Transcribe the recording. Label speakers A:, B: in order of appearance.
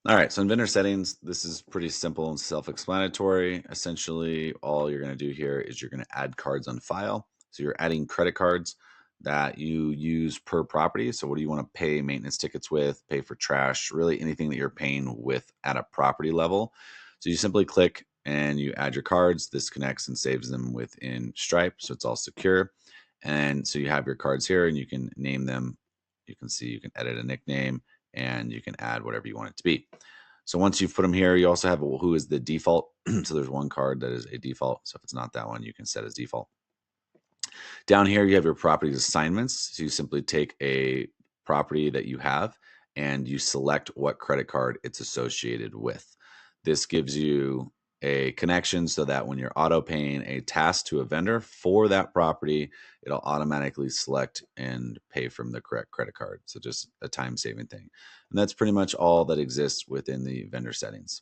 A: All right, so in vendor settings, this is pretty simple and self-explanatory. Essentially, all you're going to do here is you're going to add cards on file. So you're adding credit cards that you use per property. So what do you want to pay maintenance tickets with, pay for trash, really anything that you're paying with at a property level. So you simply click and you add your cards. This connects and saves them within Stripe, so it's all secure. And so you have your cards here and you can name them. You can see you can edit a nickname and you can add whatever you want it to be. So once you've put them here, you also have who is the default. So there's one card that is a default. So if it's not that one, you can set as default. Down here, you have your properties assignments. So you simply take a property that you have and you select what credit card it's associated with. This gives you a connection so that when you're auto paying a task to a vendor for that property, it'll automatically select and pay from the correct credit card. So just a time saving thing. And that's pretty much all that exists within the vendor settings.